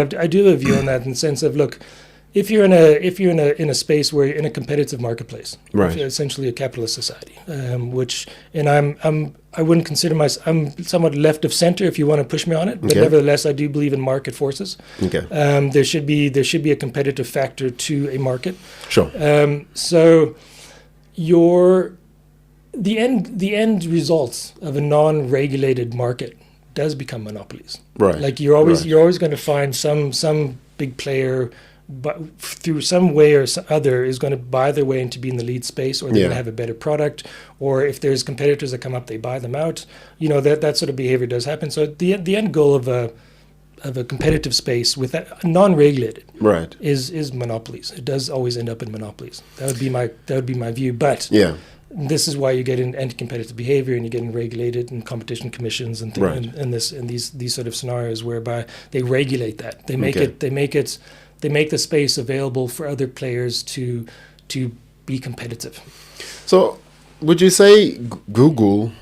I do have a view on that in the sense of, look, if you're in a space where you're in a competitive marketplace, Right. if you're essentially a capitalist society, I wouldn't consider myself, I'm somewhat left of center if you want to push me on it, but Okay. nevertheless I do believe in market forces. Okay. There should be a competitive factor to a market. Sure. So the end results of a non-regulated market does become monopolies. Right. Like you're always going to find some big player, but through some way or other is going to buy their way into being the lead space, or they're going to have a better product, or if there's competitors that come up, they buy them out. That sort of behavior does happen. So the end goal of a competitive space with that non-regulated Right. is monopolies. It does always end up in monopolies. That would be my view. But Yeah. this is why you get in anti-competitive behavior, and you get in regulated and competition commissions and things, Right. and these sort of scenarios whereby they regulate that. They make Okay. they make the space available for other players to be competitive. So, would you say Google,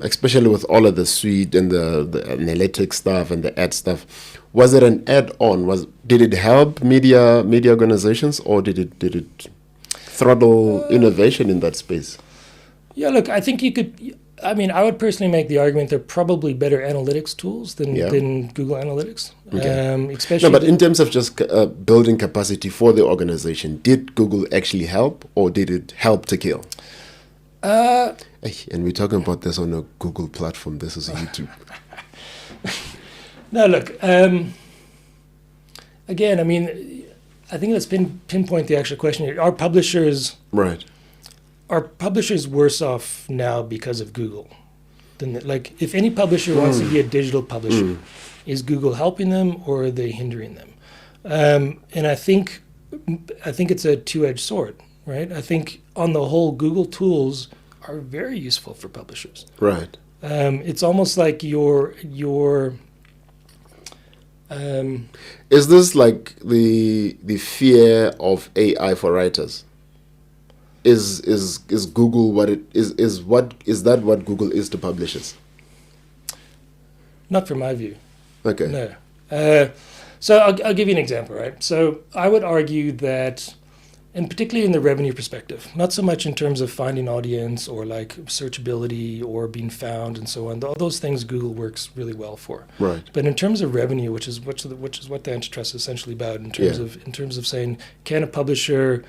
especially with all of the suite and the analytics stuff and the ad stuff, was it an add-on? Did it help media organizations, or did it throttle innovation in that space? Yeah, look, I think you could. I mean, I would personally make the argument they're probably better analytics tools than Google Analytics. Okay. Especially No, but in terms of just building capacity for the organization, did Google actually help, or did it help to kill? And we're talking about this on a Google platform. This is YouTube. No, look. Again, I mean, I think let's pinpoint the actual question here. Are publishers worse off now because of Google? Like, if any publisher wants to be a digital publisher, is Google helping them, or are they hindering them? And I think it's a two-edged sword, right? I think on the whole, Google tools are very useful for publishers. Right. It's almost like your is this like the fear of AI for writers? Is Google what it is? What is that? What Google is to publishers? Not from my view. Okay. No. So I'll give you an example, right? So I would argue that, and particularly in the revenue perspective, not so much in terms of finding audience or like searchability or being found and so on. All those things Google works really well for. Right. But in terms of revenue, which is what the antitrust is essentially about, in terms of saying, can a publisher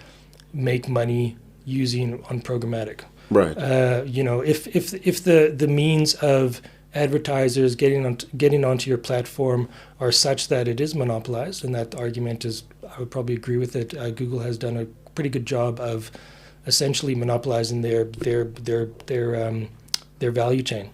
make money using on programmatic? Right. If the means of advertisers getting onto your platform are such that it is monopolized, and that argument is, I would probably agree with it. Google has done a pretty good job of essentially monopolizing their value chain.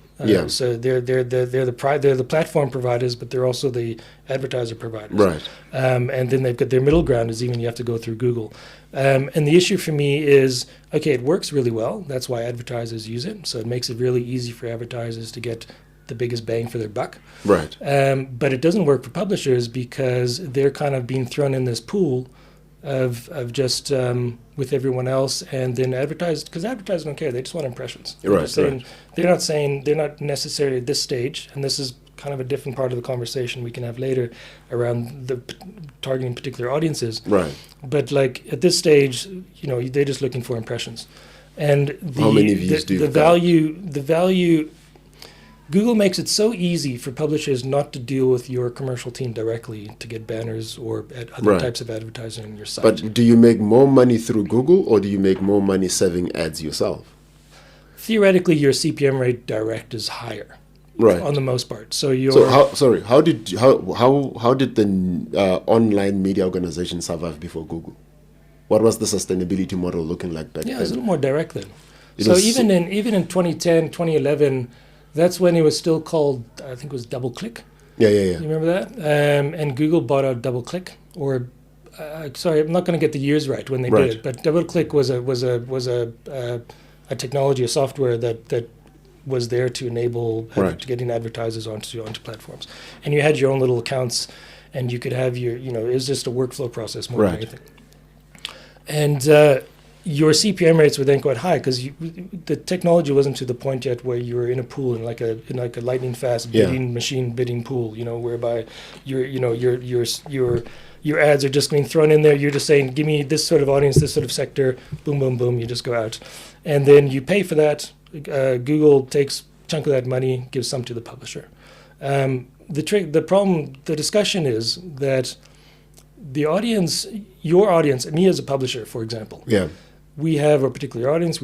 So they're the platform providers, but they're also the advertiser providers. Right. And then they've got their middle ground is even you have to go through Google. And the issue for me is, okay, it works really well. That's why advertisers use it. So it makes it really easy for advertisers to get the biggest bang for their buck. Right. But it doesn't work for publishers because they're kind of being thrown in this pool of just with everyone else, and then advertisers don't care. They just want impressions. They're not necessarily at this stage, and this is kind of a different part of the conversation we can have later around the targeting particular audiences. Right. But like at this stage, they're just looking for impressions, and how many views do you the value. Google makes it so easy for publishers not to deal with your commercial team directly to get banners or other types of advertising on your site. But do you make more money through Google, or do you make more money serving ads yourself? Theoretically, your CPM rate direct is higher, right? On the most part. So how did the online media organization survive before Google? What was the sustainability model looking like back then? Yeah, it was a little more direct then. Even in 2010, 2011. That's when it was still called, I think it was DoubleClick. Yeah. You remember that? And Google bought out DoubleClick, or sorry, I'm not going to get the years right when they did it. But DoubleClick was a technology, a software that was there to enable getting advertisers onto platforms. And you had your own little accounts, and you could have it was just a workflow process more than anything. And your CPM rates were then quite high because the technology wasn't to the point yet where you were in a pool in like a lightning fast bidding machine bidding pool, whereby your ads are just being thrown in there. You're just saying, give me this sort of audience, this sort of sector, boom, boom, boom. You just go out, and then you pay for that. Google takes a chunk of that money, gives some to the publisher. The discussion is that the audience, your audience, me as a publisher, for example, yeah, we have a particular audience. We